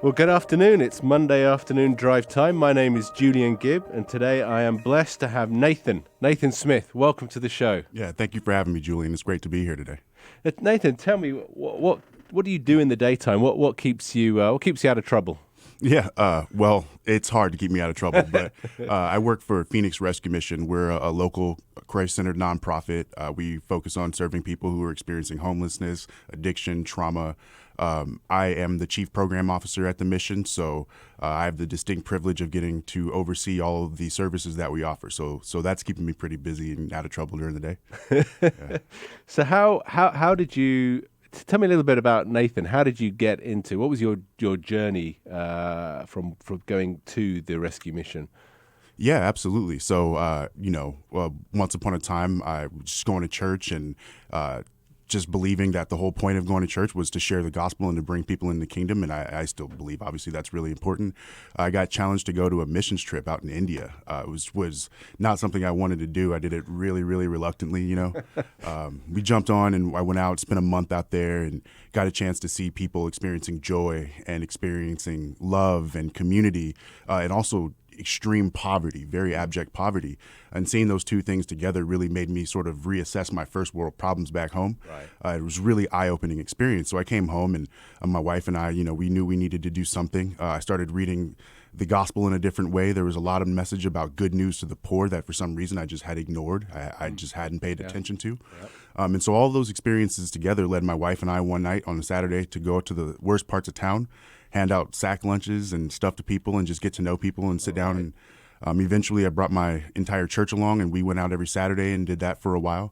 Well, good afternoon. It's Monday afternoon drive time. My name is Julian Gibb, and today I am blessed to have Nathan Smith. Welcome to the show. Yeah, thank you for having me, Julian. It's great to be here today. Nathan, tell me what do you do in the daytime? What keeps you out of trouble? Well, it's hard to keep me out of trouble, but I work for Phoenix Rescue Mission. We're a local Christ-centered nonprofit. We focus on serving people who are experiencing homelessness, addiction, trauma. I am the chief program officer at the mission, so I have the distinct privilege of getting to oversee all of the services that we offer. So that's keeping me pretty busy and out of trouble during the day. Yeah. So how did you? Tell me a little bit about Nathan. How did you get into? What was your journey from going to the rescue mission? Yeah, absolutely. So, once upon a time, I was just going to church and just believing that the whole point of going to church was to share the gospel and to bring people in the kingdom. And I still believe, obviously, that's really important. I got challenged to go to a missions trip out in India. It was not something I wanted to do. I did it really, really reluctantly, We jumped on and I went out, spent a month out there and got a chance to see people experiencing joy and experiencing love and community and also extreme poverty, very abject poverty. And seeing those two things together really made me sort of reassess my first world problems back home. Right. It was really eye-opening experience. So I came home and my wife and I, we knew we needed to do something. I started reading the gospel in a different way. There was a lot of message about good news to the poor that for some reason I just had ignored. I just hadn't paid attention to. Yep. And so all those experiences together led my wife and I one night on a Saturday to go to the worst parts of town, hand out sack lunches and stuff to people and just get to know people and sit down. And eventually I brought my entire church along and we went out every Saturday and did that for a while,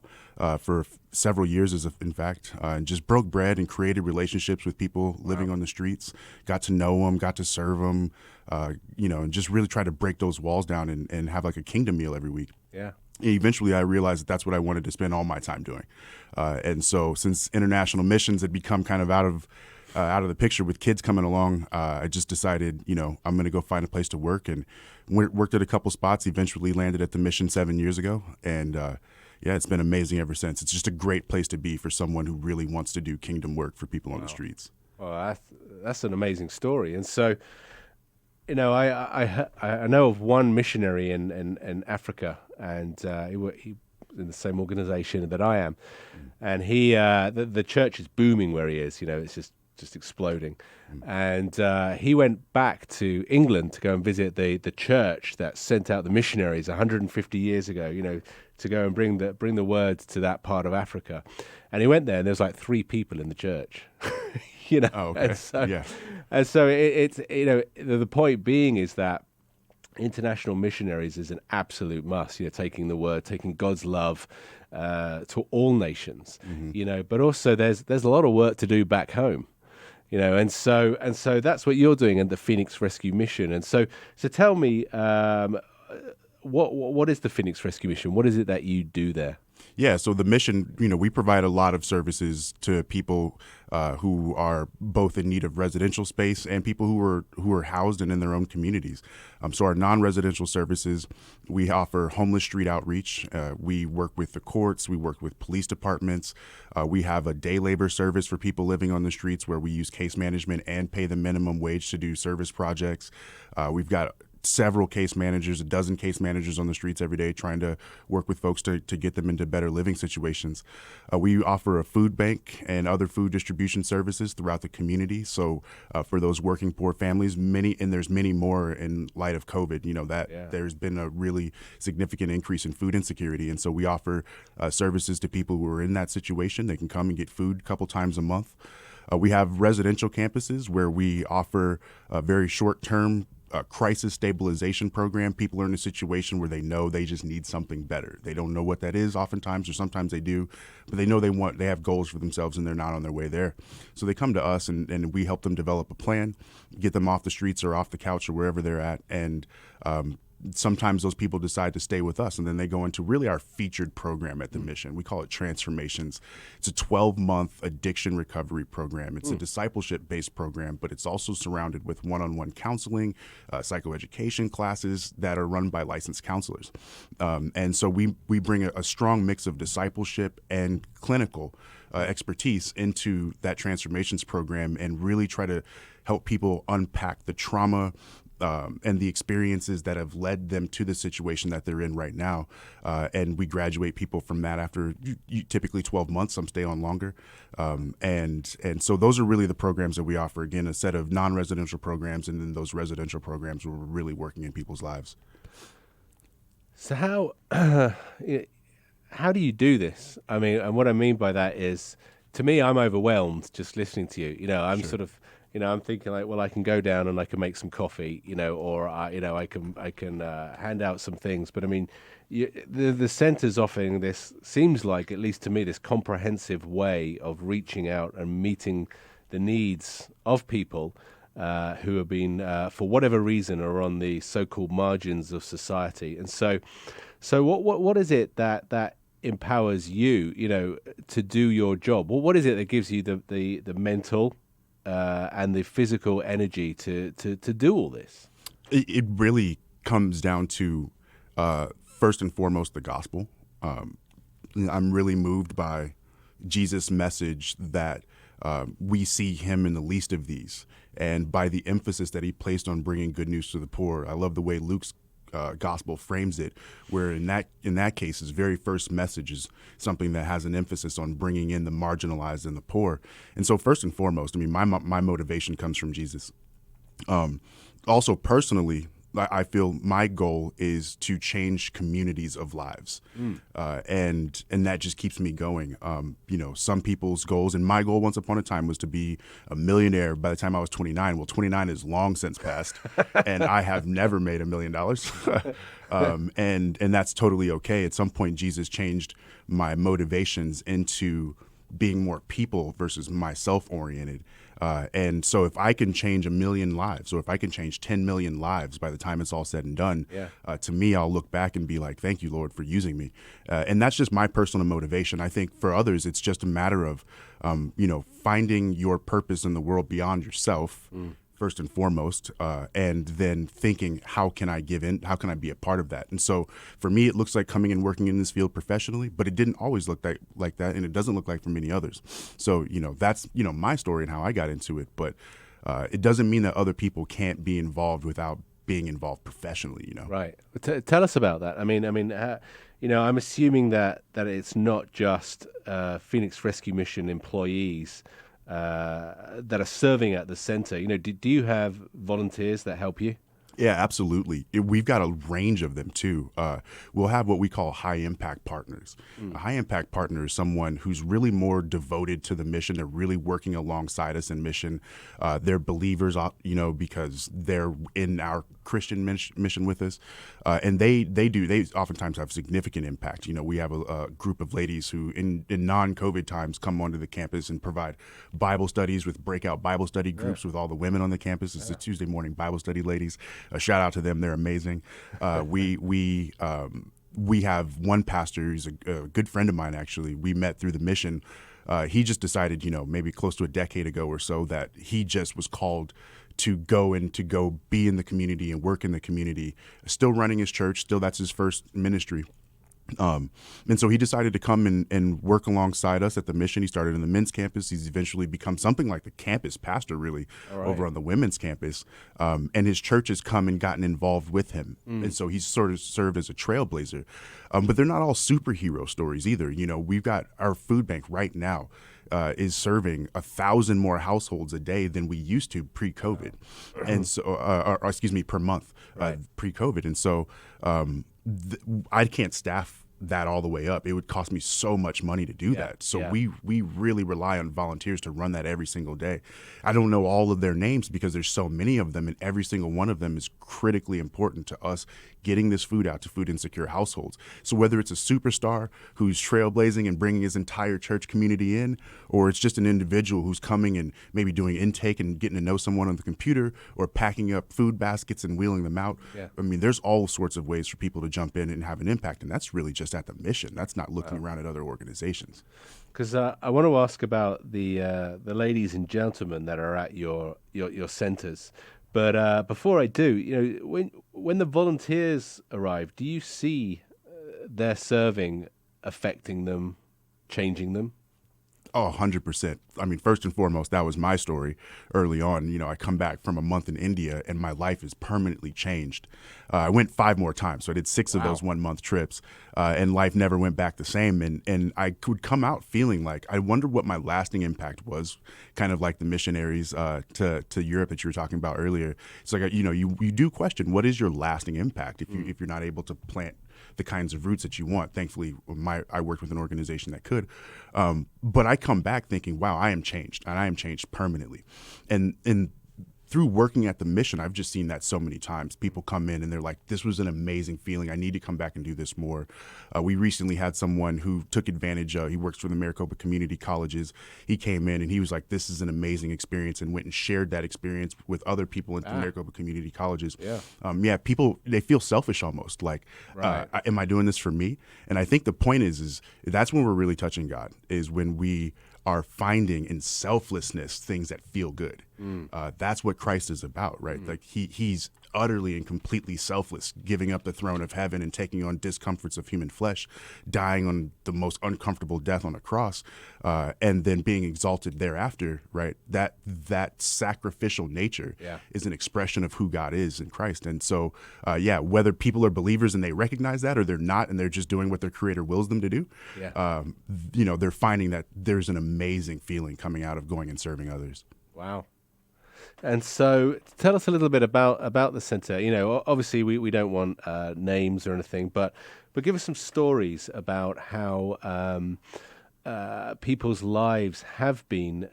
for several years, in fact, and just broke bread and created relationships with people living on the streets, got to know them, got to serve them, and just really try to break those walls down and have like a kingdom meal every week. Yeah. Eventually, I realized that that's what I wanted to spend all my time doing. And so since international missions had become kind of out of the picture with kids coming along, I just decided, I'm going to go find a place to work and worked at a couple spots, eventually landed at the mission 7 years ago. And it's been amazing ever since. It's just a great place to be for someone who really wants to do kingdom work for people on the streets. Well, that's an amazing story. And so, I know of one missionary in Africa, and he in the same organization that I am, and he the church is booming where he is. It's just exploding, and he went back to England to go and visit the church that sent out the missionaries 150 years ago. To go and bring the word to that part of Africa, and he went there, and there's like 3 people in the church. Oh, okay. And so it's the point being is that international missionaries is an absolute must. Taking the word, taking God's love to all nations. But also there's a lot of work to do back home. And so that's what you're doing in the Phoenix Rescue Mission. And so tell me, what is the Phoenix Rescue Mission? What is it that you do there? Yeah, so the mission, we provide a lot of services to people who are both in need of residential space and people who are housed and in their own communities. So our non-residential services, we offer homeless street outreach. We work with the courts. We work with police departments. We have a day labor service for people living on the streets where we use case management and pay the minimum wage to do service projects. We've got several case managers, a dozen case managers on the streets every day trying to work with folks to get them into better living situations. We offer a food bank and other food distribution services throughout the community. So for those working poor families, there's many more in light of COVID, there's been a really significant increase in food insecurity. And so we offer services to people who are in that situation. They can come and get food a couple times a month. We have residential campuses where we offer a very short-term crisis stabilization program. People are in a situation where they know they just need something better. They don't know what that is oftentimes, or sometimes they do, but they know they have goals for themselves and they're not on their way there. So they come to us and we help them develop a plan, get them off the streets or off the couch or wherever they're at, and sometimes those people decide to stay with us, and then they go into really our featured program at the mission. We call it Transformations. It's a 12-month addiction recovery program. It's a discipleship-based program, but it's also surrounded with one-on-one counseling, psychoeducation classes that are run by licensed counselors. And so we bring a strong mix of discipleship and clinical expertise into that transformations program, and really try to help people unpack the trauma and the experiences that have led them to the situation that they're in right now. And we graduate people from that after typically 12 months. Some stay on longer. And so those are really the programs that we offer. Again, a set of non-residential programs, and then those residential programs where we're really working in people's lives. So how do you do this? I mean, and what I mean by that is, to me, I'm overwhelmed just listening to you. I'm Sure. sort of, I'm thinking like, well, I can go down and I can make some coffee, or I can hand out some things. But I mean, the center's offering this, seems like, at least to me, this comprehensive way of reaching out and meeting the needs of people who have been, for whatever reason, are on the so-called margins of society. And so what is it that empowers you, to do your job? Well, what is it that gives you the mental and the physical energy to do all this? It really comes down to, first and foremost, the gospel. I'm really moved by Jesus' message that we see him in the least of these, and by the emphasis that he placed on bringing good news to the poor. I love the way Luke's gospel frames it, where in that case, his very first message is something that has an emphasis on bringing in the marginalized and the poor. And so, first and foremost, I mean, my motivation comes from Jesus. Also, personally, I feel my goal is to change communities of lives, and that just keeps me going. Some people's goals, and my goal once upon a time was to be a millionaire by the time I was 29. Well, 29 is long since passed, and I have never made $1 million. And that's totally okay. At some point, Jesus changed my motivations into being more people versus myself oriented. And so if I can change 1 million lives, or if I can change 10 million lives by the time it's all said and done, to me, I'll look back and be like, thank you, Lord, for using me. And that's just my personal motivation. I think for others, it's just a matter of, finding your purpose in the world beyond yourself, first and foremost, and then thinking, how can I give in? How can I be a part of that? And so for me, it looks like coming and working in this field professionally, but it didn't always look like that, and it doesn't look like for many others. So, that's, my story and how I got into it, but it doesn't mean that other people can't be involved without being involved professionally, Right. Tell us about that. I mean, I'm assuming that it's not just Phoenix Rescue Mission employees that are serving at the center. Do you have volunteers that help you? Yeah, absolutely. We've got a range of them too. We'll have what we call high impact partners. A high impact partner is someone who's really more devoted to the mission. They're really working alongside us in mission. They're believers, because they're in our Christian mission with us, and they oftentimes have significant impact. We have a group of ladies who, in non-COVID times, come onto the campus and provide Bible studies with breakout Bible study groups with all the women on the campus. It's the Tuesday morning Bible study ladies. A shout out to them; they're amazing. We have one pastor who's a good friend of mine. Actually, we met through the mission. He just decided, maybe close to a decade ago or so, that he just was called to go be in the community and work in the community. Still running his church. Still, that's his first ministry. And so he decided to come and work alongside us at the mission. He started in the men's campus. He's eventually become something like the campus pastor, really, over on the women's campus. And his church has come and gotten involved with him. And so he's sort of served as a trailblazer. But they're not all superhero stories either. We've got our food bank right now is serving 1,000 more households a day than we used to pre-COVID. And so, per month, pre-COVID. And so I can't staff that all the way up. It would cost me so much money to do Yeah, that. So yeah. we really rely on volunteers to run that every single day. I don't know all of their names because there's so many of them, and every single one of them is critically important to us getting this food out to food insecure households. So whether it's a superstar who's trailblazing and bringing his entire church community in, or it's just an individual who's coming and maybe doing intake and getting to know someone on the computer, or packing up food baskets and wheeling them out. Yeah. I mean, there's all sorts of ways for people to jump in and have an impact, and that's really just at the mission. That's not looking around at other organizations. Because I want to ask about the ladies and gentlemen that are at your centers. But before I do, when the volunteers arrive, do you see their serving affecting them, changing them? Oh, 100%. I mean, first and foremost, that was my story early on. I come back from a month in India and my life is permanently changed. I went 5 more times, so I did 6 of those 1-month trips, and life never went back the same. And I would come out feeling like I wonder what my lasting impact was, kind of like the missionaries to Europe that you were talking about earlier. It's like, you do question, what is your lasting impact if you're not able to plant the kinds of roots that you want. Thankfully, I worked with an organization that could. But I come back thinking, wow, I am changed, and I am changed permanently. And through working at the mission, I've just seen that so many times. People come in and they're like, this was an amazing feeling. I need to come back and do this more. We recently had someone who took advantage. He works for the Maricopa Community Colleges. He came in and he was like, this is an amazing experience, and went and shared that experience with other people in the Maricopa Community Colleges. Yeah. People, they feel selfish almost. Like, Right. am I doing this for me? And I think the point is that's when we're really touching God, is when we are finding in selflessness things that feel good. That's what Christ is about, right? Like he's utterly and completely selfless, giving up the throne of heaven and taking on discomforts of human flesh, dying on the most uncomfortable death on a cross, and then being exalted thereafter, right? That sacrificial nature is an expression of who God is in Christ. And so, whether people are believers and they recognize that, or they're not and they're just doing what their creator wills them to do, they're finding that there's an amazing feeling coming out of going and serving others. Wow. And so, tell us a little bit about the center. Obviously, we don't want names or anything, but give us some stories about how people's lives have been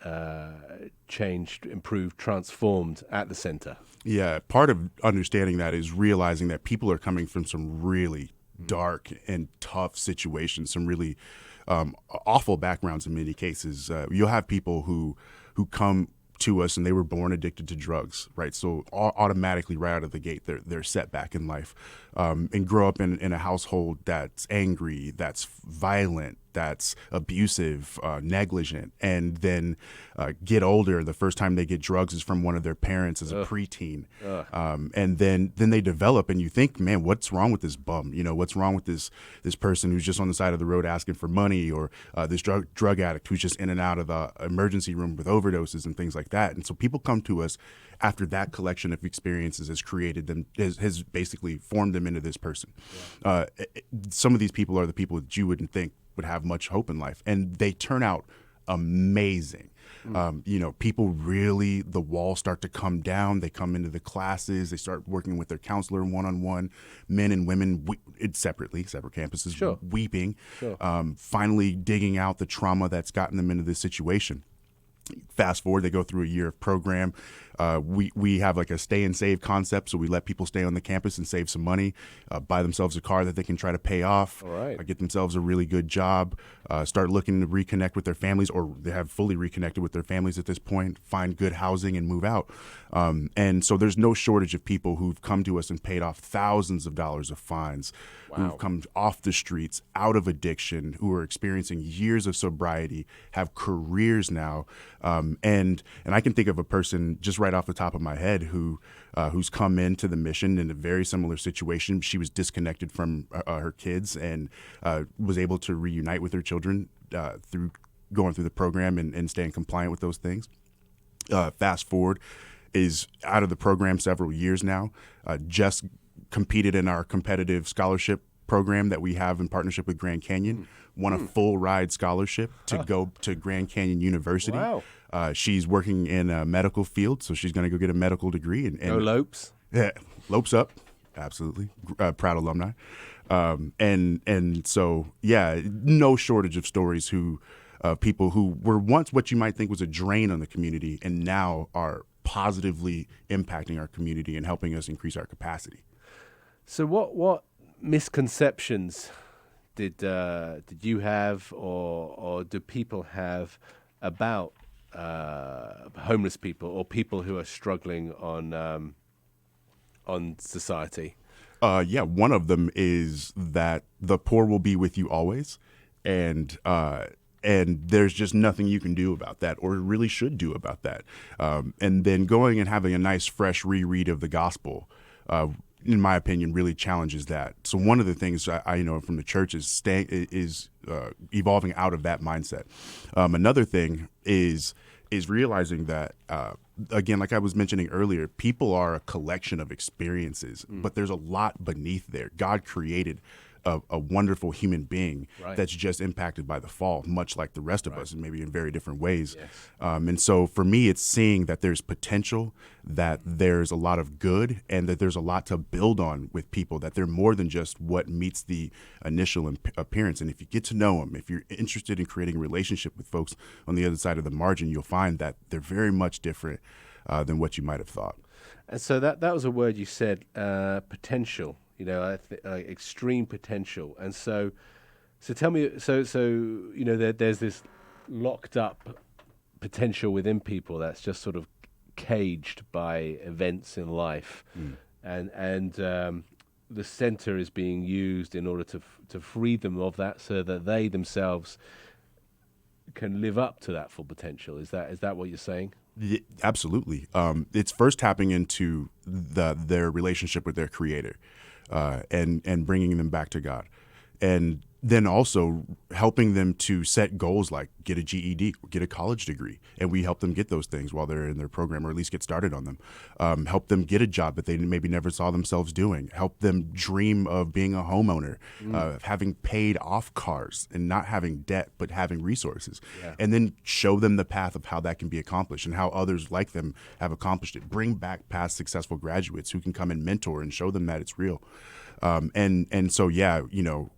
changed, improved, transformed at the center. Yeah, part of understanding that is realizing that people are coming from some really dark and tough situations, some really awful backgrounds in many cases. You'll have people who come to us and they were born addicted to drugs, right? So automatically right out of the gate, they're set back in life, and grow up in a household that's angry, that's violent, that's abusive, negligent, and then get older. The first time they get drugs is from one of their parents as a preteen. And then they develop, and you think, man, what's wrong with this bum? What's wrong with this person who's just on the side of the road asking for money, or this drug addict who's just in and out of the emergency room with overdoses and things like that. And so people come to us after that collection of experiences has created them, has basically formed them into this person. Some of these people are the people that you wouldn't think would have much hope in life, and they turn out amazing. People really, the walls start to come down. They come into the classes. They start working with their counselor one-on-one, men and women, separate campuses, weeping, finally digging out the trauma that's gotten them into this situation. Fast forward, they go through a year of program. We have like a stay and save concept, so we let people stay on the campus and save some money, buy themselves a car that they can try to pay off, get themselves a really good job, start looking to reconnect with their families, or they have fully reconnected with their families at this point, find good housing and move out. And so there's no shortage of people who've come to us and paid off thousands of dollars of fines, who've come off the streets, out of addiction, who are experiencing years of sobriety, have careers now. And I can think of a person just right off the top of my head who's come into the mission in a very similar situation. She was disconnected from her kids and was able to reunite with her children through going through the program and staying compliant with those things. Fast forward, is out of the program several years now, just competed in our competitive scholarship program that we have in partnership with Grand Canyon, won a full ride scholarship to go to Grand Canyon University. Wow. She's working in a medical field, so she's going to go get a medical degree. And Go Lopes. Yeah, Lopes up. Absolutely. Proud alumni. And so, yeah, no shortage of stories who people who were once what you might think was a drain on the community and now are positively impacting our community and helping us increase our capacity. So what misconceptions did you have, or do people have about homeless people or people who are struggling on society? Yeah, one of them is that the poor will be with you always, and there's just nothing you can do about that, or really should do about that. And then going and having a nice, fresh reread of the gospel, in my opinion, really challenges that. So one of the things I know from the church is evolving out of that mindset. Another thing is realizing that, again, like I was mentioning earlier, people are a collection of experiences, but there's a lot beneath there. God created a wonderful human being that's just impacted by the fall, much like the rest of us, and maybe in very different ways. Yes. And so for me, it's seeing that there's potential, that there's a lot of good, and that there's a lot to build on with people, that they're more than just what meets the initial appearance. And if you get to know them, if you're interested in creating a relationship with folks on the other side of the margin, you'll find that they're very much different than what you might have thought. And so that was a word you said, potential. Extreme potential. And so tell me, there's this locked up potential within people that's just sort of caged by events in life, and the center is being used in order to free them of that, so that they themselves can live up to that full potential. Is that what you're saying? Yeah, absolutely. It's first tapping into their relationship with their creator, and bringing them back to God. And then also helping them to set goals like get a GED, get a college degree. And we help them get those things while they're in their program, or at least get started on them. Help them get a job that they maybe never saw themselves doing. Help them dream of being a homeowner, having paid off cars and not having debt, but having resources. Yeah. And then show them the path of how that can be accomplished and how others like them have accomplished it. Bring back past successful graduates who can come and mentor and show them that it's real. And so, yeah,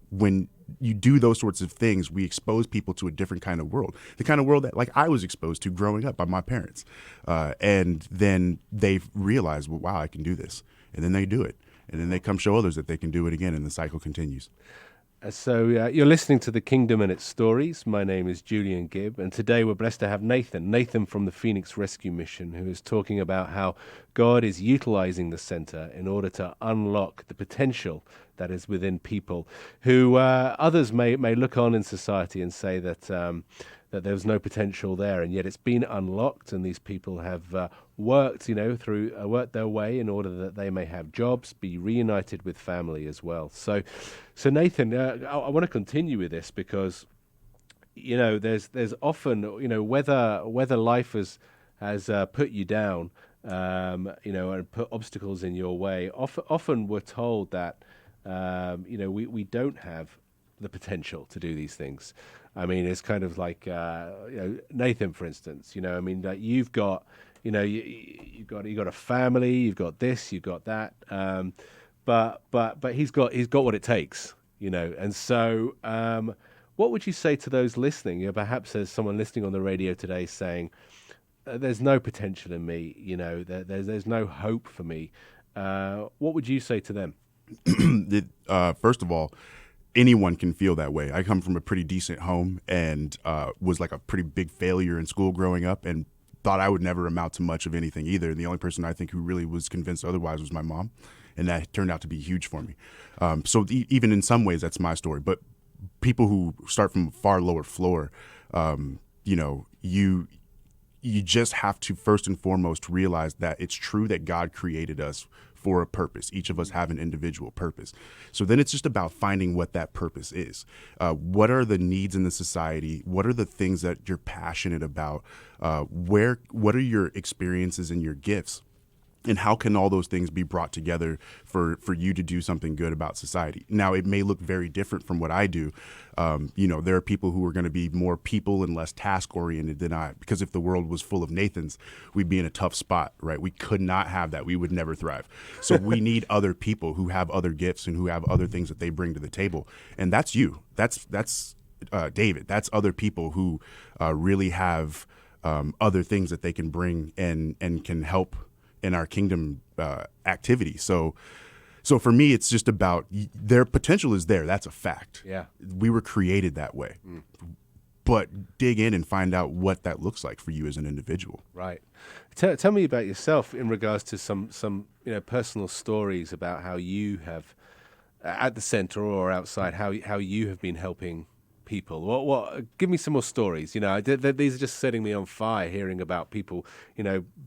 when you do those sorts of things, we expose people to a different kind of world, the kind of world that like I was exposed to growing up by my parents. And then they realize, well, wow, I can do this. And then they do it. And then they come show others that they can do it again. And the cycle continues. So you're listening to The Kingdom and Its Stories. My name is Julian Gibb, and today we're blessed to have Nathan from the Phoenix Rescue Mission, who is talking about how God is utilizing the center in order to unlock the potential that is within people who others may look on in society and say that there's no potential there, and yet it's been unlocked, and these people have worked their way in order that they may have jobs, be reunited with family as well. So Nathan, I want to continue with this because there's often whether life has put you down, and put obstacles in your way. Often we're told that we don't have the potential to do these things. I mean, it's kind of like Nathan, for instance. Like you've got, you've got a family, you've got this, you've got that, but he's got what it takes, And so, what would you say to those listening? Perhaps there's someone listening on the radio today saying, "There's no potential in me. There's no hope for me." What would you say to them? First of all, anyone can feel that way. I come from a pretty decent home and was like a pretty big failure in school growing up, and thought I would never amount to much of anything either. And the only person I think who really was convinced otherwise was my mom, and that turned out to be huge for me. So even in some ways, that's my story. But people who start from a far lower floor, you just have to first and foremost realize that it's true that God created us for a purpose. Each of us have an individual purpose. So then it's just about finding what that purpose is. What are the needs in the society? What are the things that you're passionate about? What are your experiences and your gifts? And how can all those things be brought together for you to do something good about society? Now, it may look very different from what I do. There are people who are going to be more people and less task oriented than I, because if the world was full of Nathans, we'd be in a tough spot, right? We could not have that. We would never thrive. So we need other people who have other gifts and who have other things that they bring to the table. And that's you. That's David. That's other people who really have other things that they can bring and can help in our kingdom activity. So for me, it's just about their potential is there. That's a fact. Yeah. We were created that way. But dig in and find out what that looks like for you as an individual. Right. Tell me about yourself in regards to some personal stories about how you have, at the center or outside, how you have been helping people. What? Give me some more stories. These are just setting me on fire. Hearing about people,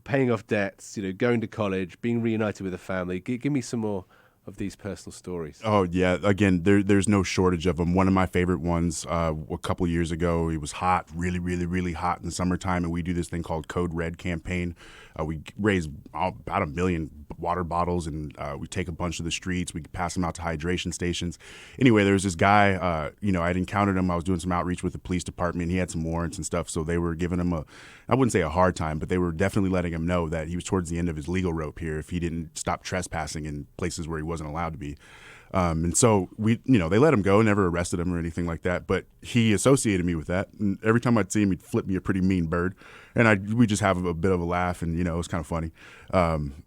paying off debts, going to college, being reunited with a family. Give me some more of these personal stories. Oh yeah, again, there's no shortage of them. One of my favorite ones, a couple years ago, it was hot, really, really, really hot in the summertime, and we do this thing called Code Red campaign. We raise about 1 million water bottles, and we take a bunch of the streets. We pass them out to hydration stations. Anyway, there was this guy, I'd encountered him. I was doing some outreach with the police department. He had some warrants and stuff, so they were giving him I wouldn't say a hard time, but they were definitely letting him know that he was towards the end of his legal rope here if he didn't stop trespassing in places where he wasn't allowed to be. And so they let him go, never arrested him or anything like that. But he associated me with that. And every time I'd see him, he'd flip me a pretty mean bird. And we just have a bit of a laugh, and, it was kind of funny.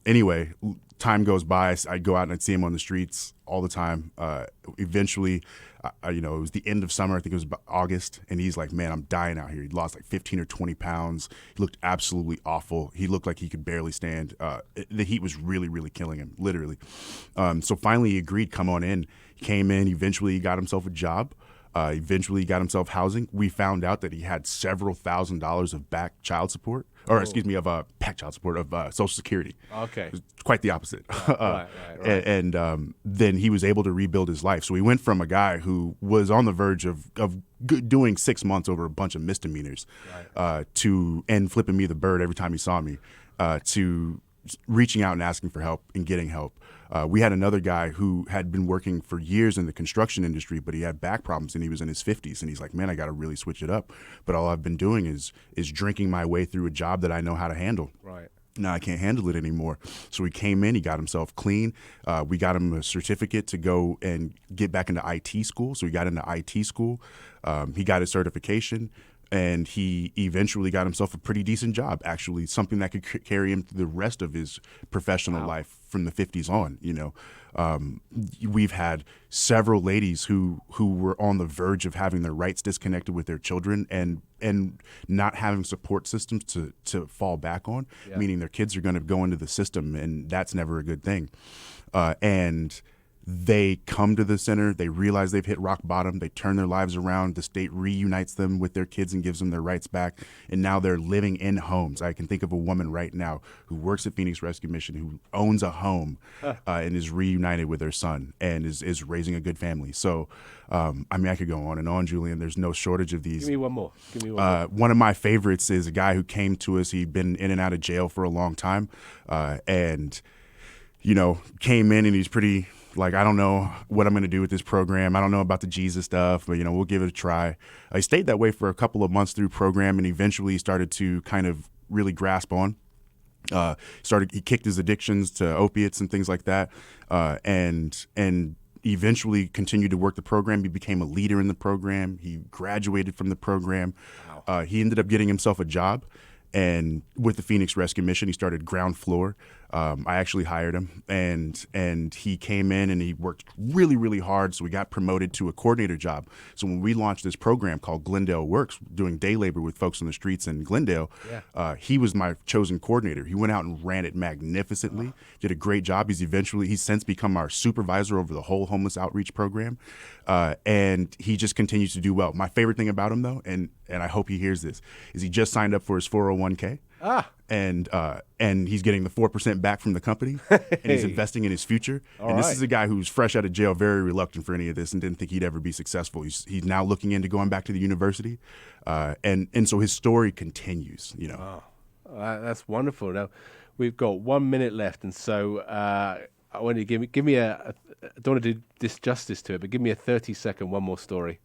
Anyway, time goes by. I'd go out and I'd see him on the streets all the time. Eventually, it was the end of summer. I think it was about August. And he's like, man, I'm dying out here. He'd lost like 15 or 20 pounds. He looked absolutely awful. He looked like he could barely stand. The heat was really, really killing him, literally. So finally he agreed, come on in. He came in. Eventually he got himself a job. Eventually he got himself housing. We found out that he had several $1,000s of back child support, back child support of Social Security. Okay. It's quite the opposite. Right. And then he was able to rebuild his life. So he went from a guy who was on the verge of doing 6 months over a bunch of misdemeanors and flipping me the bird every time he saw me, to reaching out and asking for help and getting help. We had another guy who had been working for years in the construction industry, but he had back problems and he was in his 50s. And he's like, man, I got to really switch it up. But all I've been doing is drinking my way through a job that I know how to handle. Right. Now I can't handle it anymore. So he came in, he got himself clean. We got him a certificate to go and get back into IT school. So he got into IT school. He got his certification. And he eventually got himself a pretty decent job, actually, something that could carry him through the rest of his professional life from the 50s on. We've had several ladies who were on the verge of having their rights disconnected with their children and not having support systems to fall back on, meaning their kids are going to go into the system, and that's never a good thing. And they come to the center, they realize they've hit rock bottom, they turn their lives around, the state reunites them with their kids and gives them their rights back, and now they're living in homes. I can think of a woman right now who works at Phoenix Rescue Mission, who owns a home and is reunited with her son and is raising a good family. So, I could go on and on, Julian. There's no shortage of these. Give me one more. One of my favorites is a guy who came to us. He'd been in and out of jail for a long time, and came in and he's pretty, like, I don't know what I'm going to do with this program. I don't know about the Jesus stuff, but, we'll give it a try. I stayed that way for a couple of months through program, and eventually started to kind of really grasp on. He kicked his addictions to opiates and things like that, and eventually continued to work the program. He became a leader in the program. He graduated from the program. Wow. He ended up getting himself a job. And with the Phoenix Rescue Mission, he started ground floor. I actually hired him, and he came in and he worked really, really hard. So we got promoted to a coordinator job. So when we launched this program called Glendale Works, doing day labor with folks on the streets in Glendale, he was my chosen coordinator. He went out and ran it magnificently, did a great job. He's since become our supervisor over the whole homeless outreach program, and he just continues to do well. My favorite thing about him, though, and I hope he hears this, is he just signed up for his 401k. And he's getting the 4% back from the company, and he's investing in his future. This is a guy who's fresh out of jail, very reluctant for any of this, and didn't think he'd ever be successful. He's now looking into going back to the university, and so his story continues. Wow. That's wonderful. Now, we've got 1 minute left, and so I want you to give me I don't want to do this justice to it, but give me a 30-second one more story.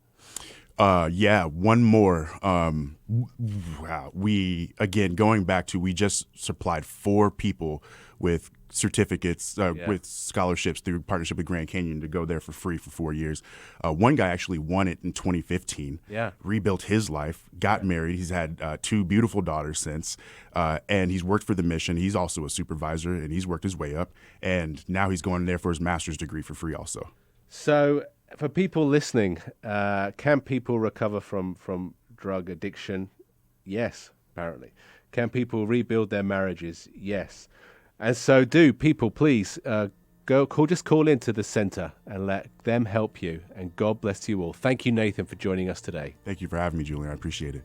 Yeah, one more. Wow. Going back to, we just supplied 4 people with certificates, with scholarships through partnership with Grand Canyon to go there for free for 4 years. One guy actually won it in 2015. Yeah. Rebuilt his life, got married. He's had 2 beautiful daughters since, and he's worked for the mission. He's also a supervisor, and he's worked his way up. And now he's going there for his master's degree for free also. So, for people listening, can people recover from drug addiction? Yes, apparently. Can people rebuild their marriages? Yes. And so, do people please just call into the center and let them help you. And God bless you all. Thank you, Nathan, for joining us today. Thank you for having me, Julian. I appreciate it.